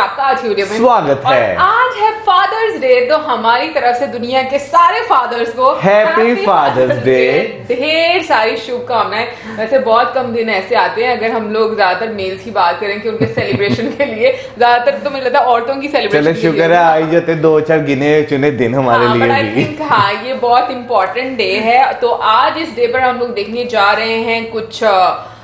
आपका आज की वीडियो में स्वागत है। आज है फादर्स डे, तो हमारी तरफ से दुनिया के सारे फादर्स को हैप्पी फादर्स डे। ढेर सारी शुभकामनाएं। वैसे बहुत कम दिन ऐसे आते हैं, अगर हम लोग ज्यादातर मेल्स की बात करें कि उनके सेलिब्रेशन के लिए ज्यादातर तो मुझे लगता है औरतों की सेलिब्रेशन। चलो शुक्र है आई जाते 2-4 गिने चुने दिन हमारे लिए भी। हाँ, ये बहुत इंपॉर्टेंट डे है। तो आज इस डे पर हम लोग देखने जा रहे हैं कुछ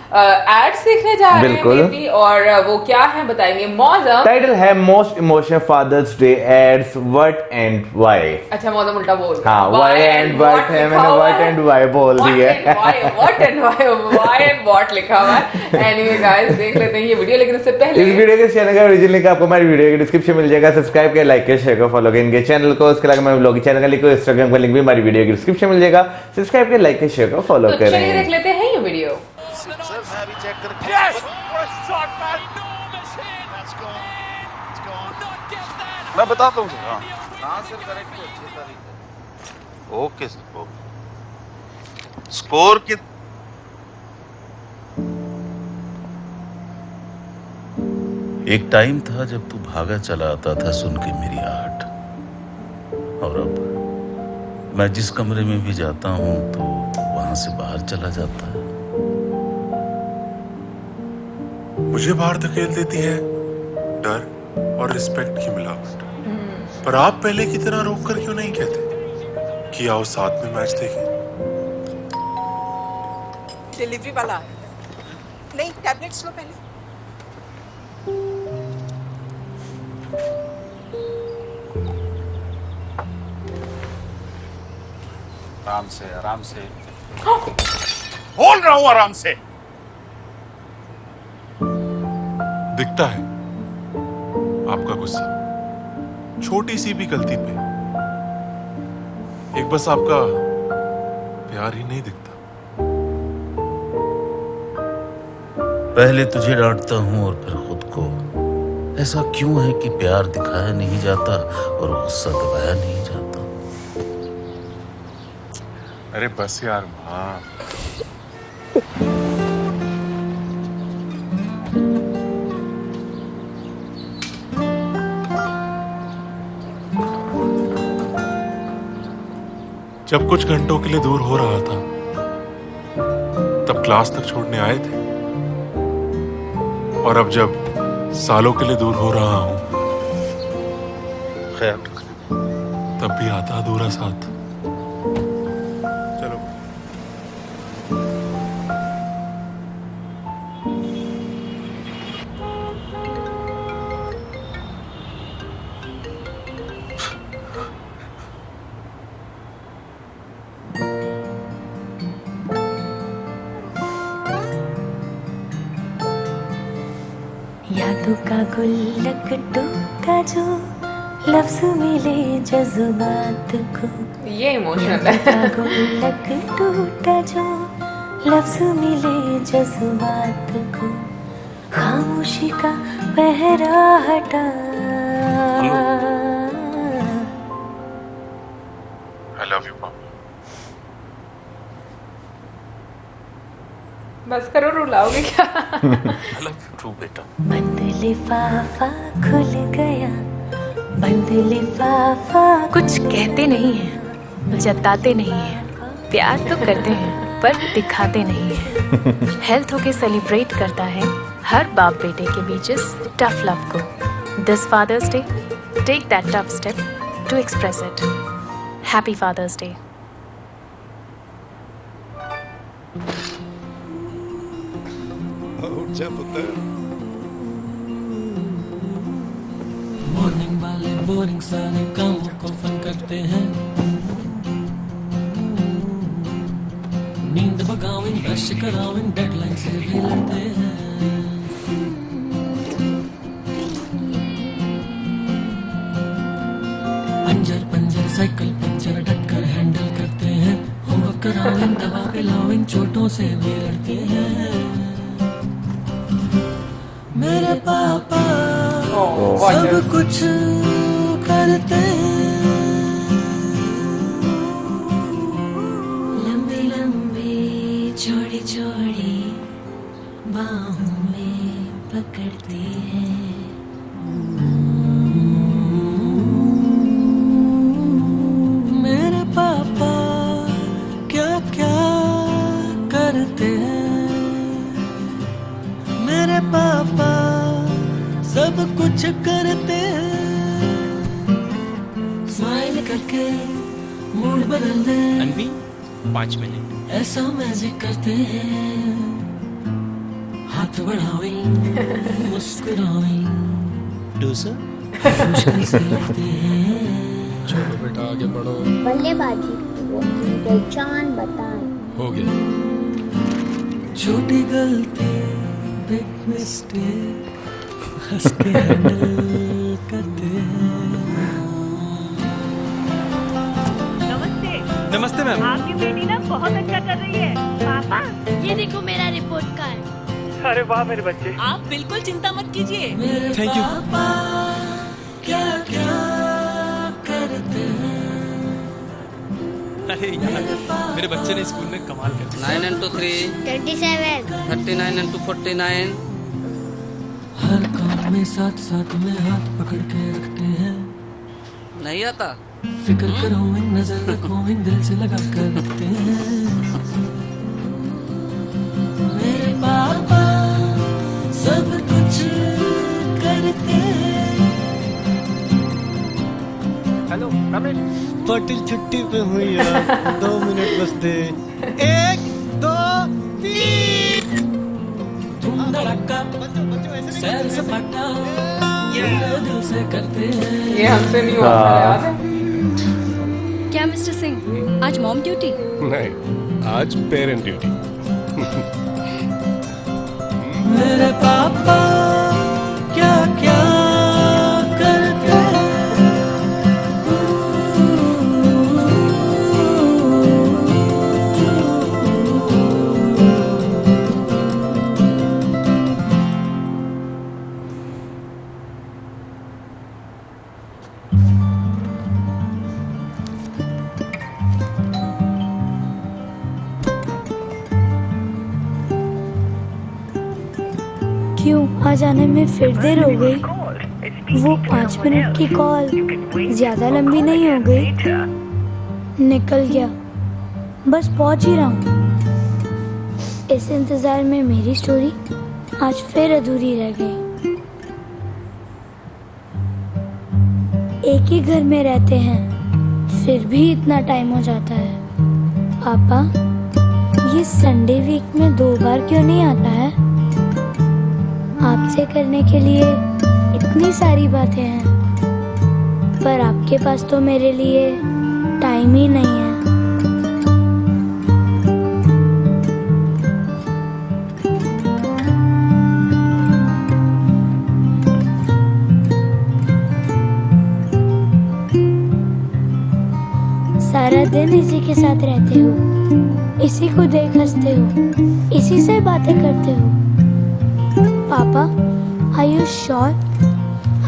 एड्स देखने जा रहे हैं बेबी, और वो क्या है बताएंगे। मौसम टाइटल है most emotional father's day ads what and why. अच्छा, मौसम उल्टा बोल। हाँ, व्हाई एंड व्हाट है, मैंने व्हाट एंड व्हाई बोल दिया है। व्हाट एंड व्हाट लिखा हुआ है। एनीवे गाइस, देख लेते हैं ये वीडियो, लेकिन उससे पहले इस वीडियो के चैनल का ओरिजिनल लिंक आपको हमारी वीडियो के डिस्क्रिप्शन में मिल जाएगा। सब्सक्राइब कर, लाइक कर, शेयर कर, फॉलो कर इनके चैनल को। उसके अलावा मैं ब्लॉग चैनल का लिंक, इंस्टाग्राम का लिंक भी हमारी वीडियो के डिस्क्रिप्शन में मिल जाएगा। सब्सक्राइब कर, लाइक कर, शेयर कर, फॉलो तो करें। चलिए देख लेते हैं ये वीडियो। मैं बताता हूँ ओके स्कोर की एक टाइम था जब तू भागा चला आता था सुन के मेरी आहट, और अब मैं जिस कमरे में भी जाता हूँ तो वहां से बाहर चला जाता है। मुझे बाहर धकेल देती है डर और रिस्पेक्ट की मिलावट, पर आप पहले की तरह रोक कर क्यों नहीं कहते कि आओ साथ में मैच देखें। डिलीवरी वाला आया है। नहीं, टैबलेट्स लो पहले। आराम से आराम से बोल रहा हूँ, आराम से। दिखता है आपका गुस्सा छोटी सी भी गलती पे, एक बस आपका प्यार ही नहीं दिखता। पहले तुझे डांटता हूँ और फिर खुद को। ऐसा क्यों है कि प्यार दिखाया नहीं जाता और गुस्सा दबाया नहीं जाता? अरे बस यार माँ। जब कुछ घंटों के लिए दूर हो रहा था तब क्लास तक छोड़ने आए थे, और अब जब सालों के लिए दूर हो रहा हूं खैर, तब भी आता अधूरा साथ। चलो यादों का गुल्लक टूटा जो लफ्ज मिले जज्बात को। ये इमोशनल है। का गुल्लक टूटा जो लफ्ज मिले जज्बात को, खामोशी का पहरा हटा। आई लव यू पापा। बस करो, रुलाओगे क्या? I love you too, बेटा। बंद लिफाफा खुल गया, बंद लिफाफा। कुछ कहते नहीं हैं, जताते नहीं हैं, प्यार तो करते हैं पर दिखाते नहीं हैं। हेल्थ होके सेलिब्रेट करता है हर बाप बेटे के बीच इस टफ लव को। This father's day, take that tough step to express it. Happy father's day. Morning वाले बोरिंग सारे कामों को फन करते हैं, नींद भगाओ, ब्रश कराओ, डेडलाइन से भी लड़ते हैं। अंजर पंजर साइकिल पंचर ढककर हैंडल करते हैं, होमवर्क कराओ, दवा पिलाओ, इन चोटों से भी लड़ते हैं। मेरे पापा सब कुछ करते हैं, लंबी लंबी चौड़ी चौड़ी बाहों में पकड़ते हैं। स्माइल करके मूड बदल दे। अनवी 5 मिनट ऐसा मैजिक करते हैं, हाथ बढ़ावे मुस्कुरावे, डूसर मुश्किल से लगते हैं। चलो बेटा आगे बढ़ो। बल्लेबाजी वो अपनी पहचान बताएं। हो गया। छोटी गलती बिग मिस्टेक हंस के हैंडल करते हैं। नमस्ते मैम। आपकी बेटी ना बहुत अच्छा कर रही है। पापा ये देखो मेरा रिपोर्ट कार्ड। अरे वाह मेरे बच्चे। आप बिल्कुल चिंता मत कीजिए। मेरे Thank you. पापा क्या क्या करते हैं। अरे यार मेरे बच्चे ने स्कूल में कमाल कर दिया। 9 into 3 37 39 into 49। हर काम में साथ साथ में हाथ पकड़ के रखते हैं। नहीं आता। फिक्र करो इन नजर रखो इन दिल से लगा कर रखते हैं। मेरे पापा सब कुछ करते हैं। हेलो रमेश। पाटिल छुट्टी पे हुई यार 2 मिनट बचते 1 2 3 धूम धड़का सैर सपाटा ये दिल से करते हैं। ये हमसे नहीं होता याद है। क्या मिस्टर सिंह आज मॉम ड्यूटी? नहीं आज पेरेंट ड्यूटी। मेरे पापा क्या क्या करते हैं। क्यों आ जाने में फिर देर हो गई? वो 5 मिनट की कॉल ज्यादा लंबी नहीं हो गई? निकल गया, बस पहुंच ही रहा हूँ। इस इंतजार में मेरी स्टोरी आज फिर अधूरी रह गई। एक ही घर में रहते हैं फिर भी इतना टाइम हो जाता है। पापा ये संडे वीक में 2 बार क्यों नहीं आता है? आपसे करने के लिए इतनी सारी बातें हैं, पर आपके पास तो मेरे लिए टाइम ही नहीं है। सारा दिन इसी के साथ रहते हो, इसी को देख हंसते हो, इसी से बातें करते हो। पापा, आर यू श्योर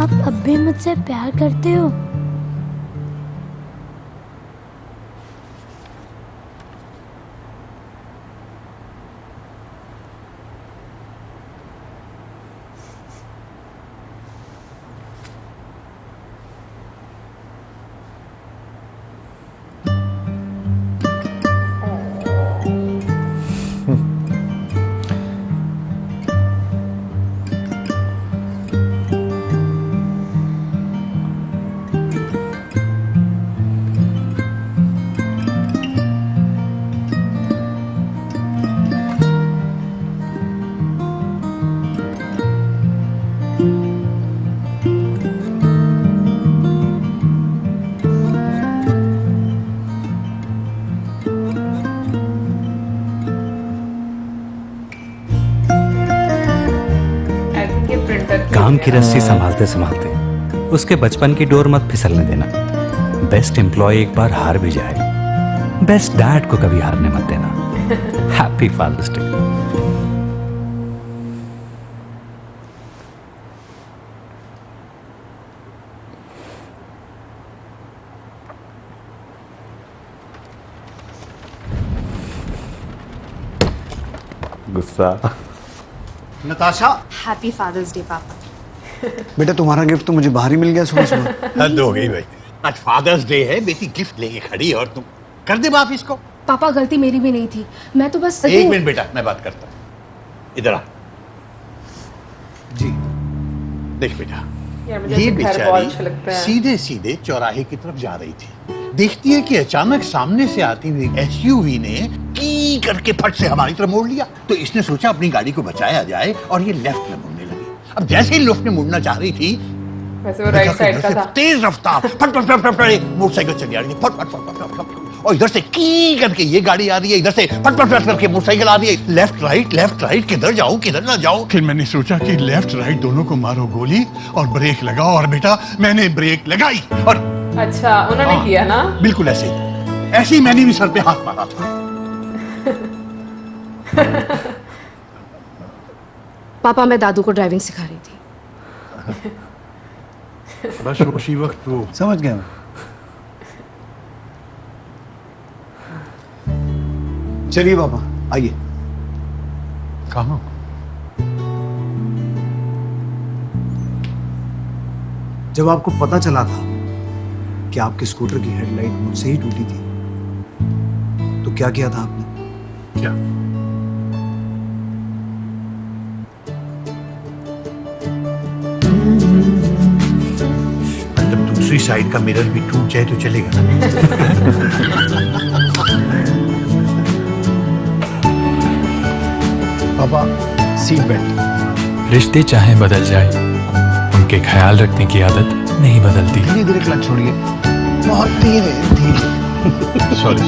आप अब भी मुझसे प्यार करते हो? काम की रस्सी संभालते संभालते उसके बचपन की डोर मत फिसलने देना। बेस्ट एम्प्लॉय एक बार हार भी जाए, बेस्ट डैड को कभी हारने मत देना। Happy father's day. गुस्सा। नताशा, हैप्पी फादर्स डे पापा। बेटा तुम्हारा गिफ्ट तो मुझे बाहर ही मिल गया सुबह सुबह। हद हो गई भाई, आज फादर्स डे है, बेटी गिफ्ट लेके खड़ी और तुम कर दे माफ इसको। पापा गलती मेरी भी नहीं थी, मैं तो बस 1 मिनट बेटा, मैं बात करता हूँ। इधर आ। जी देख बेटा, यार मुझे ये ऐसे घर बहुत अच्छे लगते बेचारी हैं। सीधे सीधे चौराहे की तरफ जा रही थी, देखती है कि अचानक सामने से आती हुई एसयूवी ने की करके फट से हमारी तरफ मोड़ लिया। तो इसने सोचा अपनी गाड़ी को बचाया जाए और ये लेफ्ट में मुड़ने लगी। अब जैसे ही लेफ्ट में मुड़ना चाह रही थी, वैसे वो राइट साइड का था। तेज रफ्तार फट फट फट फट मोटरसाइकिल चली आ रही है, फट फट फट फट फट, और इधर से की करके ये गाड़ी आ रही है, इधर से फट फट फट करके मोटरसाइकिल आ रही है। लेफ्ट राइट किधर जाऊं किधर ना जाऊं। फिर मैंने सोचा कि लेफ्ट राइट दोनों को मारो गोली और ब्रेक लगाओ, और बेटा मैंने ब्रेक लगाई और अच्छा उन्होंने किया ना। बिल्कुल ऐसे ही मैंने भी सर पे हाथ मारा था। पापा मैं दादू को ड्राइविंग सिखा रही थी। बस उसी वक्त वो समझ गया मैं। चलिए पापा आइए। कहाँ? जब आपको पता चला था कि आपके स्कूटर की हेडलाइट मुझसे ही टूटी थी, तो क्या किया था आपने? क्या? मतलब दूसरी साइड का मिरर भी टूट जाए तो चलेगा ना? पापा सीट बेल्ट। रिश्ते चाहे बदल जाए, उनके ख्याल रखने की आदत नहीं बदलती। धीरे धीरे क्लच छोड़िए, बहुत धीरे धीरे। सॉरी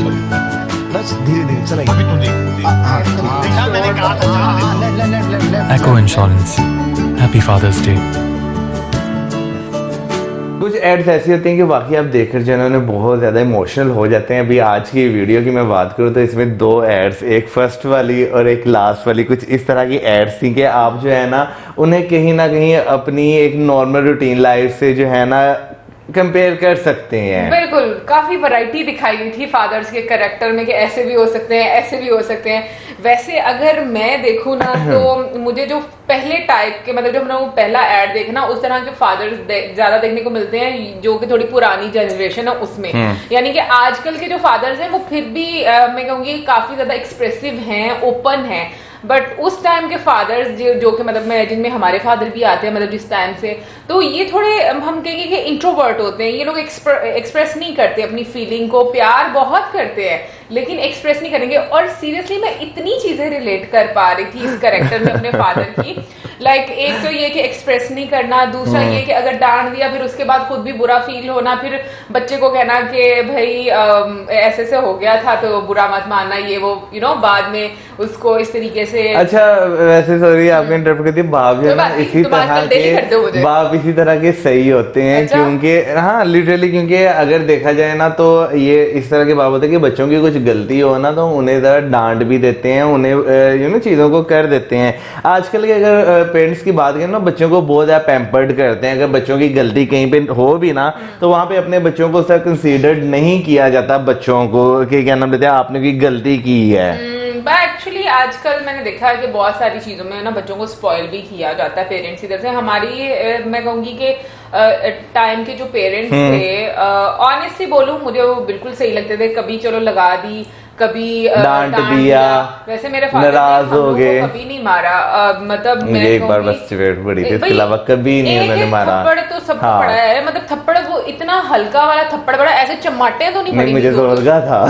बस धीरे धीरे चलाइए। अभी तो देख देखा मैंने कहा था। Echo Insurance. Happy Father's Day. कुछ एड्स ऐसी होती हैं कि वाकई आप देखकर जो है बहुत ज़्यादा इमोशनल हो जाते हैं। अभी आज की वीडियो की मैं बात करूँ तो इसमें 2 एड्स, एक फर्स्ट वाली और एक लास्ट वाली, कुछ इस तरह की एड्स थी कि आप जो है ना उन्हें कहीं ना कहीं अपनी एक नॉर्मल रूटीन लाइफ से जो है ना कंपेयर कर सकते हैं। बिल्कुल, काफी वैरायटी दिखाई गई थी फादर्स के कैरेक्टर में कि ऐसे भी हो सकते हैं, ऐसे भी हो सकते हैं। वैसे अगर मैं देखूँ ना तो मुझे जो पहले टाइप के, मतलब जब हमने वो पहला एड देखना, उस तरह के फादर्स ज्यादा देखने को मिलते हैं जो कि थोड़ी पुरानी जनरेशन है उसमें। यानी कि आजकल के जो फादर्स हैं वो फिर भी मैं कहूँगी काफी ज्यादा एक्सप्रेसिव हैं, ओपन हैं। बट उस टाइम के फादर्स जो कि मतलब मैं जिनमें हमारे फादर भी आते हैं, मतलब जिस टाइम से, तो ये थोड़े हम कहेंगे कि इंट्रोवर्ट होते हैं। ये लोग एक्सप्रेस नहीं करते अपनी फीलिंग को, प्यार बहुत करते हैं लेकिन एक्सप्रेस नहीं करेंगे। और सीरियसली मैं इतनी चीजें रिलेट कर पा रही थी इस कैरेक्टर में अपने फादर की। लाइक एक तो ये कि एक्सप्रेस नहीं करना, दूसरा ये कि अगर डांट दिया फिर उसके बाद खुद भी बुरा फील होना, फिर बच्चे को कहना कि भाई ऐसे से हो गया था तो बुरा मत मानना, ये वो बाद में उसको इस तरीके से। अच्छा वैसे सॉरी आपने इंटरप्ट कर दी, बाप जो है ना इसी तरह के बाप इसी तरह के सही होते हैं। अच्छा? क्योंकि हाँ लिटरली, क्योंकि अगर देखा जाए ना तो ये इस तरह के बाप होते हैं कि बच्चों की कुछ गलती हो ना तो उन्हें जरा डांट भी देते हैं, उन्हें चीजों को कर देते हैं। आजकल के अगर पेरेंट्स की बात करें ना, बच्चों को बहुत ज्यादा पैम्पर्ड करते हैं। अगर बच्चों की गलती कहीं पे हो भी ना तो वहां पे अपने बच्चों को सर कंसीडर्ड नहीं किया जाता बच्चों को कि क्या नाम लेते हैं आपने कोई गलती की है। एक्चुअली आजकल मैंने देखा है कि बहुत सारी चीजों में ना बच्चों को स्पॉइल भी किया जाता है पेरेंट्स की तरफ से। हमारी मैं कहूंगी कि टाइम के जो पेरेंट्स थे, ऑनेस्टली बोलूं मुझे वो बिल्कुल सही लगते थे। कभी चलो लगा दी, कभी डांट दिया, वैसे मेरे फादर नाराज हो गए, कभी नहीं मारा। मतलब मुझे एक बार बस चिढ़ पड़ी थी, इसके अलावा कभी नहीं उन्होंने मारा। थप्पड़ तो सबको पड़ा है, मतलब थप्पड़ वो इतना हल्का वाला थप्पड़ पड़ा, ऐसे चमाटे तो नहीं पड़ी। मुझे तो लगा था।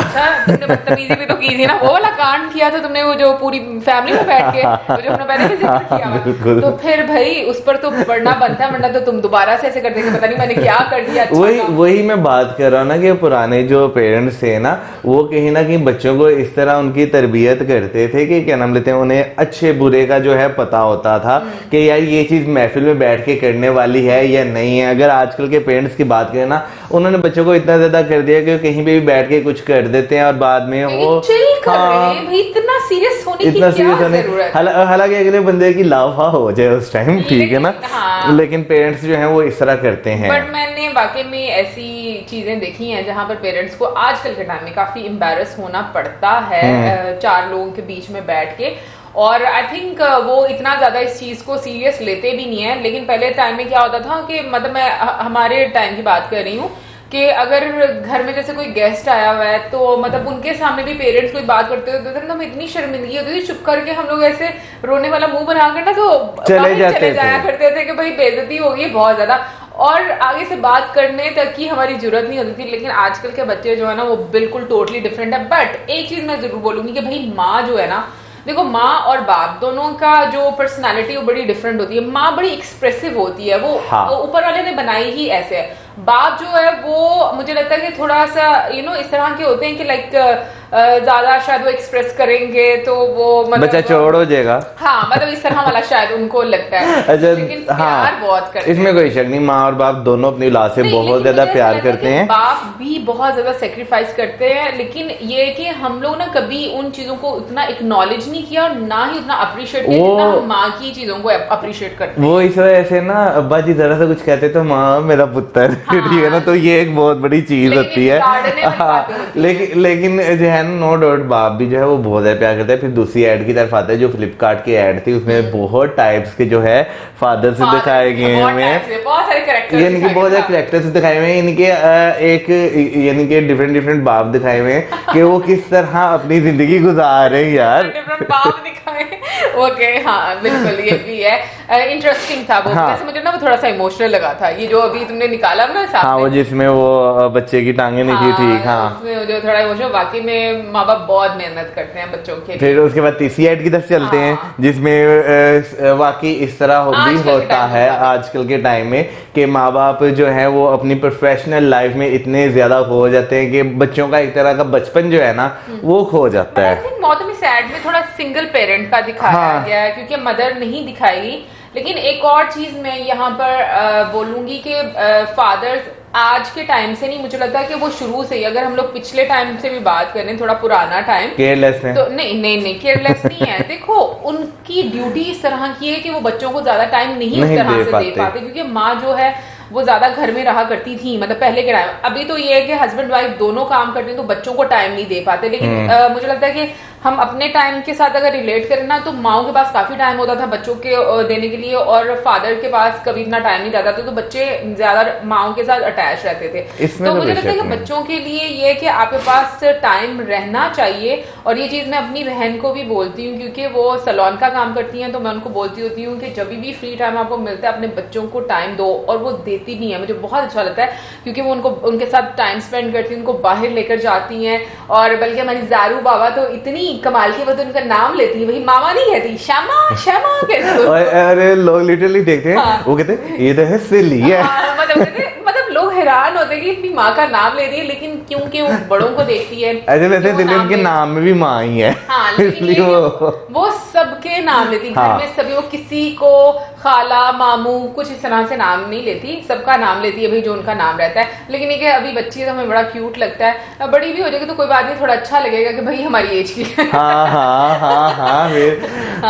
तुमने बदतमीजी भी तो की थी ना, वो वाला कांड किया था तुमने, वो जो पूरी फैमिली में बैठ के जो हमने पहले भी जिक्र किया। तो फिर भाई उस पर तो पढ़ना बनता है, वरना तो तुम दोबारा से ऐसे कर देंगे, पता नहीं मैंने क्या कर दिया। वही मैं बात कर रहा हूँ ना कि पुराने जो पेरेंट्स थे ना वो कहीं ना कहीं बच्चों को इस तरह उनकी तरबियत करते थे कि क्या नाम लेते हैं, उन्हें अच्छे बुरे का जो है पता होता था कि यार ये चीज महफिल में बैठ के करने वाली है या नहीं है। अगर आजकल के पेरेंट्स की बात करें ना, उन्होंने बच्चों को इतना ज्यादा कर दिया कि कहीं पे भी बैठ के कुछ कर देते हैं और बाद में वो इतना सीरियस होने की क्या जरूरत है? हालांकि अगले बंदे की लाफा हो जाए उस टाइम, ठीक है ना। लेकिन पेरेंट्स जो है वो इस तरह करते हैं। बट मैंने वाकई में ऐसी चीजें देखी हैं जहां पर पेरेंट्स को आजकल के टाइम में काफी एम्बैरस होना पड़ता है 4 लोगों के बीच में बैठ के। और आई थिंक वो इतना ज्यादा इस चीज को सीरियस लेते भी नहीं है। लेकिन पहले टाइम में क्या होता था कि मतलब मैं हमारे टाइम की बात कर रही हूँ कि अगर घर में जैसे कोई गेस्ट आया हुआ है तो मतलब उनके सामने भी पेरेंट्स कोई बात करते होते थे तो हमें इतनी शर्मिंदगी होती थी, चुप करके हम लोग ऐसे रोने वाला मुंह बनाकर ना तो चले जाया करते थे कि भाई बेइज्जती हो गई बहुत ज्यादा, और आगे से बात करने तक की हमारी जरूरत नहीं होती थी। लेकिन आजकल के बच्चे जो है ना वो बिल्कुल टोटली डिफरेंट है। बट एक चीज मैं जरूर बोलूंगी कि भाई माँ जो है ना, देखो माँ और बाप दोनों का जो पर्सनालिटी वो बड़ी डिफरेंट होती है। माँ बड़ी एक्सप्रेसिव होती है, वो ऊपर वाले ने बनाई ही ऐसे है। बाप जो है वो मुझे लगता है कि थोड़ा सा इस तरह के होते हैं कि लाइक ज्यादा शायद वो एक्सप्रेस करेंगे तो वो मतलब बच्चा चौड़ हो जाएगा। हाँ मतलब इस तरह वाला शायद उनको लगता है। अच्छा, लेकिन प्यार बहुत करते हैं, इसमें कोई शक नहीं। माँ और बाप दोनों अपनी औलाद से बहुत ज्यादा प्यार करते हैं। बाप भी बहुत ज्यादा सेक्रीफाइस करते हैं, लेकिन ये कि हम लोग ना कभी उन चीजों को उतना एक्नॉलेज नहीं किया और ना ही उतना अप्रिशिएट किया जितना हम माँ की चीजों को अप्रिशिएट करते हैं। वो इस वजह से ना अब्बा जी जरा सा कुछ कहते तो माँ मेरा पुत्र, ठीक है ना, तो ये एक बहुत बड़ी चीज होती है। लेकिन जो है ना, नो डाउट बाप भी जो है वो बहुत ज्यादा प्यार करता है। फिर दूसरी ऐड की तरफ आता है जो फ्लिपकार्ट की ऐड थी, उसमें बहुत टाइप्स के जो है फादर से दिखाए गए हैं, बहुत सारे कैरेक्टर्स, यानी कि बहुत सारे कैरेक्टर्स दिखाए हुए हैं, इनके एक यानी कि डिफरेंट बाप दिखाए हुए हैं कि वो किस तरह अपनी जिंदगी गुजार रहे हैं यार। डिफरेंट बाप दिखाए, ओके, हाँ बिल्कुल ये भी है। इंटरेस्टिंग था वो, वैसे मुझे ना वो थोड़ा सा इमोशनल लगा था, ये जो अभी तुमने निकाला ना सामने। हाँ, वो जिसमें वो बच्चे की टांगे नहीं थी, ठीक, हाँ, उसमें जो थोड़ा इमोशनल, बाकी में माँ बाप बहुत मेहनत करते हैं बच्चों के लिए। फिर उसके बाद तीसरी ऐड की तरफ चलते हैं जिसमें वाकई इस तरह भी होता है आजकल के टाइम में कि माँ बाप जो है वो अपनी प्रोफेशनल लाइफ में इतने ज्यादा खो जाते हैं कि बच्चों का एक तरह का बचपन जो है ना वो खो जाता है। मौतमी सैड में थोड़ा सिंगल पेरेंट का दिखाया गया है क्योंकि मदर नहीं दिखाई। लेकिन एक और चीज मैं यहाँ पर बोलूंगी कि फादर्स आज के टाइम से नहीं, मुझे लगता है कि वो शुरू से ही, अगर हम लोग पिछले टाइम से भी बात करें, थोड़ा पुराना टाइम, केयरलेस है तो नहीं केयरलेस नहीं है। देखो उनकी ड्यूटी इस तरह की है कि वो बच्चों को ज्यादा टाइम नहीं उस तरह से दे पाते क्योंकि माँ जो है वो ज्यादा घर में रहा करती थी, मतलब पहले के टाइम। अभी तो ये है कि हस्बैंड वाइफ दोनों काम करते हैं तो बच्चों को टाइम नहीं दे पाते। लेकिन मुझे लगता है कि हम अपने टाइम के साथ अगर रिलेट करें ना तो माओ के पास काफी टाइम होता था बच्चों के देने के लिए और फादर के पास कभी इतना टाइम नहीं रहता था, तो बच्चे ज्यादा माओ के साथ अटैच रहते थे। तो मुझे लगता है कि बच्चों के लिए ये कि आपके पास टाइम रहना चाहिए। और ये चीज मैं अपनी बहन को भी बोलती हूँ क्योंकि वो सैलून का काम करती हैं, तो मैं उनको बोलती होती हूँ कि जब भी फ्री टाइम आपको मिलता है अपने बच्चों को टाइम दो। और वो देती भी है, मुझे बहुत अच्छा लगता है क्योंकि वो उनके साथ टाइम स्पेंड करती है, उनको बाहर लेकर जाती हैं। और बल्कि हमारी जारू बाबा तो इतनी कमाल की, वो तो उनका नाम लेती है, वही मामा नहीं कहती, श्यामा श्यामा कहती। अरे लोग लिटरली देखते हैं, वो कहते हैं ये तो है सिली है। मतलब लोग हैरान होते हैं कि अपनी माँ का नाम ले रही है, लेकिन क्योंकि वो बड़ों को देखती है। ऐसे वैसे दिल्ली के नाम में भी माँ ही है। हाँ, इसलिए वो सबके नाम लेती, घर में सभी, वो किसी को खाला मामू कुछ इस तरह से नाम नहीं लेती, सबका नाम लेती है भाई जो उनका नाम रहता है। लेकिन ये अभी बच्ची तो हमें बड़ा क्यूट लगता है, बड़ी भी हो जाएगी तो कोई बात नहीं, थोड़ा अच्छा लगेगा कि भाई हमारी एज की। हाँ,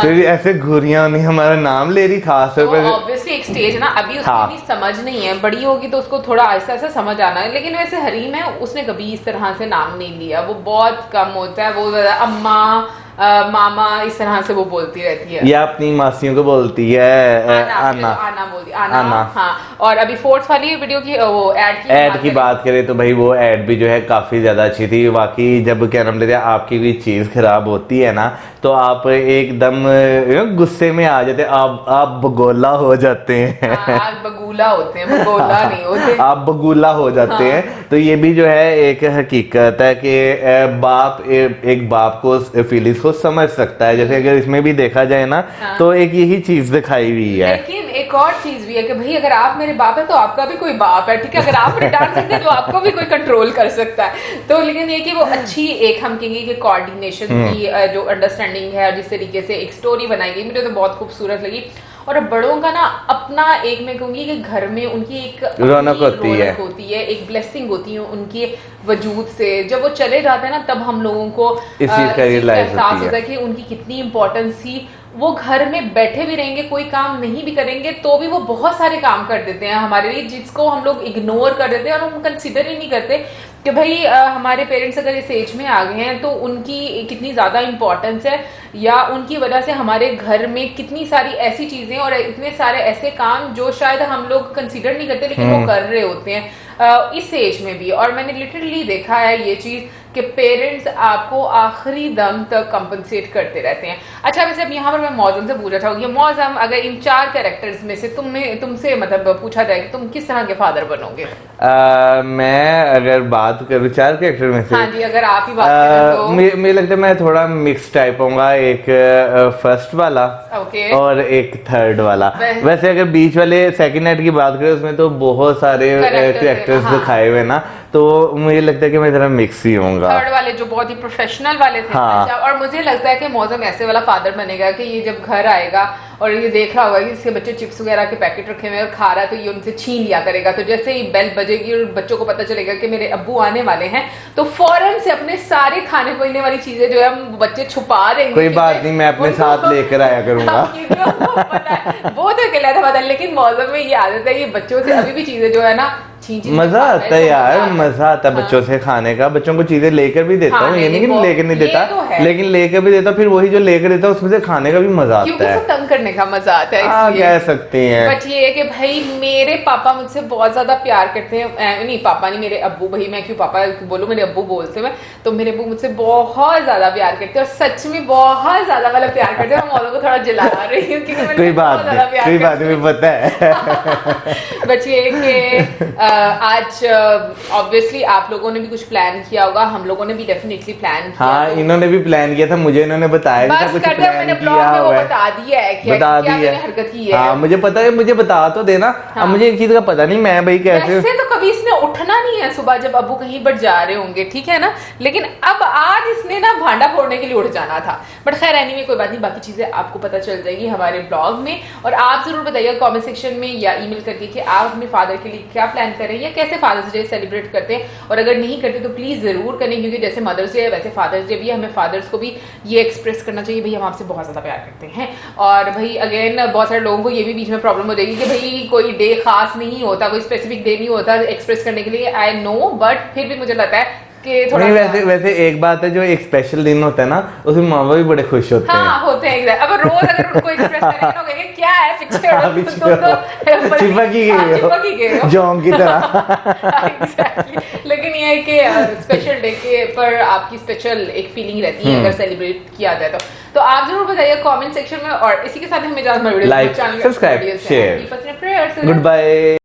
फिर ऐसे घुरियां नहीं हमारा नाम ले रही, खास तौर पर ऑब्वियसली एक स्टेज ना, अभी उसको भी समझ नहीं है, बड़ी होगी तो उसको थोड़ा ऐसा ऐसा समझ आना है। लेकिन वैसे हरीम है, उसने कभी इस तरह से नाम नहीं लिया, वो बहुत कम होता है, वो अम्मा मामा इस तरह से वो बोलती रहती है, या अपनी मासियों को बोलती है आना बोलती, आना। हाँ, और अभी फोर्थ वाली वीडियो की वो ऐड की बात करें तो भाई वो ऐड भी जो है काफी ज्यादा अच्छी थी। वाकई जब क्या नाम लेते हैं आपकी कोई चीज खराब होती है ना तो आप एकदम गुस्से में आ जाते हैं, आप बगोला हो जाते हैं। आप बगूला होते हैं, बगोला नहीं होते, आप बगूला हो जाते हैं। तो ये भी जो है एक हकीकत है कि बाप एक बाप को फीलिंग्स को समझ सकता है, जैसे अगर इसमें भी देखा जाए ना तो एक यही चीज दिखाई हुई है। लेकिन एक और चीज भी है कि भाई अगर आप मेरे बाप है तो आपका भी कोई बाप है, ठीक है, अगर आप मुझे डांट सकते हैं तो आपको भी कोई कंट्रोल कर सकता है। तो लेकिन ये कि वो अच्छी एक हम कहेंगे कि कोऑर्डिनेशन की जो अंडरस्टैंडिंग है, जिस तरीके से एक स्टोरी बनाई गई, मुझे तो बहुत खूबसूरत लगी। और बड़ों का ना अपना एक मैं कहूंगी कि घर में उनकी एक रौनक होती है, एक ब्लेसिंग होती है उनके वजूद से। जब वो चले जाते हैं ना तब हम लोगों को इस चीज का एहसास होता है कि उनकी कितनी इंपॉर्टेंस थी। वो घर में बैठे भी रहेंगे, कोई काम नहीं भी करेंगे तो भी वो बहुत सारे काम कर देते हैं हमारे लिए, जिसको हम लोग इग्नोर कर देते हैं और हम कंसिडर ही नहीं करते कि भाई हमारे पेरेंट्स अगर इस एज में आ गए हैं तो उनकी कितनी ज्यादा इंपॉर्टेंस है, या उनकी वजह से हमारे घर में कितनी सारी ऐसी चीजें और इतने सारे ऐसे काम जो शायद हम लोग कंसिडर नहीं करते लेकिन वो कर रहे होते हैं। इस एज में भी। और मैंने लिटरली देखा है ये चीज कि पेरेंट्स आपको आखिरी दम तक कंपनसेट करते रहते हैं। अच्छा, वैसे अब यहाँ पर मैं मौजम से पूछना चाहूंगी, मौजम अगर इन 4 कैरेक्टर्स में से तुमसे मतलब पूछा जाए कि तुम किस तरह के फादर बनोगे? मैं अगर बात करूँ 4 कैरेक्टर में से, हाँ जी, अगर आप ही बात करें तो मुझे लगता है मैं थोड़ा मिक्स टाइप होऊंगा, एक फर्स्ट वाला और एक थर्ड वाला। वैसे अगर बीच वाले सेकंड नाइट की बात करें उसमें तो बहुत सारे कैरेक्टर्स दिखाए हुए ना, तो मुझे लगता है कि मैं जरा मिक्स ही होऊंगा। थर्ड वाले जो बहुत ही प्रोफेशनल वाले थे। हाँ। अच्छा, और मुझे लगता है कि मौसम ऐसे वाला फादर बनेगा कि ये जब घर आएगा और ये देख रहा होगा कि इसके बच्चे चिप्स वगैरह के पैकेट रखे हुए और खा रहा है, तो ये उनसे छीन लिया करेगा। तो जैसे ही बेल बजेगी और बच्चों को पता चलेगा कि मेरे अब्बू आने वाले हैं, तो फौरन से अपने सारे खाने पीने वाली चीजें जो है हम बच्चे छुपा देंगे। कोई बात नहीं, मैं अपने साथ लेकर आया करूंगा। वो तो अकेला था पता, लेकिन मौसम में ये आदत है, ये बच्चों से अभी भी चीजें जो है ना मजा आता है यार, मजा आता है बच्चों से खाने का। बच्चों को चीजें लेकर भी देता हूँ, ये नहीं कि लेकर नहीं देता, लेकिन लेकर भी देता, फिर वही जो लेकर देता है उसमें से खाने का भी मजा आता है, तंग करने का मजा आता है। हाँ, कह सकते हैं। बट ये है कि भाई मेरे पापा मुझसे बहुत ज्यादा प्यार करते हैं, नहीं पापा नहीं, मेरे अब्बू, भाई मैं क्यों पापा बोलूं, मेरे अब्बू बोलते हैं, तो मेरे अब्बू मुझसे बहुत ज्यादा प्यार करते हैं और सच में बहुत ज्यादा वाला प्यार करते हैं। मैं मौलों को थोड़ा जला रही हूँ क्योंकि कोई बात नहीं पता है। बट ये कि आज ऑब्वियसली आप लोगों ने भी कुछ प्लान किया होगा, हम लोगों ने भी डेफिनेटली प्लान किया। हाँ, इन्होंने भी प्लान किया था, मुझे इन्होंने बताया बस था कुछ करते प्लान मैंने किया ब्लॉग में वो हुआ है, बता दिया है क्या मैंने हरकत की है। हाँ, मुझे पता है, मुझे बता तो देना। हाँ। अब मुझे एक चीज का पता नहीं, मैं भाई कैसे वैसे तो कभी इसने उठना नहीं है सुबह जब अब्बू कहीं पर जा रहे होंगे, ठीक है ना, लेकिन अब आज इसने ना भांडा फोड़ने के लिए उठ जाना था। बट खैर एनीवे कोई बात नहीं, बाकी चीजें आपको पता चल जाएगी हमारे ब्लॉग में। और आप जरूर बताइएगा कमेंट सेक्शन में या ईमेल करके कि आप अपने फादर के लिए क्या प्लान कर रहे हैं या कैसे फादर्स डे सेलिब्रेट करते हैं, और अगर नहीं करते तो प्लीज जरूर करें, क्योंकि जैसे मदर्स डे है वैसे फादर्स डे भी है, हमें फादर्स को भी ये एक्सप्रेस करना चाहिए भाई हम आपसे बहुत ज्यादा प्यार करते हैं। और भाई अगेन बहुत सारे लोगों को ये भी बीच में प्रॉब्लम हो जाएगी कि भाई कोई डे खास नहीं होता, कोई स्पेसिफिक डे नहीं होता एक्सप्रेस करने के लिए, आई नो, बट फिर भी मुझे लगता है कि थोड़ा नहीं, वैसे एक बात है, जो एक स्पेशल दिन होता है ना उसमें माँ बाप भी बड़े खुश होते हैं। हाँ, होते हैं। अब रोज अगर उनको एक्सप्रेस करेंगे ना कहेंगे क्या है पीछे चिपक ही गए हो जोंग की तरह। Exactly. लेकिन ये है कि स्पेशल डे के पर आपकी स्पेशल एक फीलिंग रहती है अगर सेलिब्रेट किया जाए तो आप जरूर बताइए कमेंट सेक्शन में। और इसी के साथ हमें video like, subscribe, share, good bye.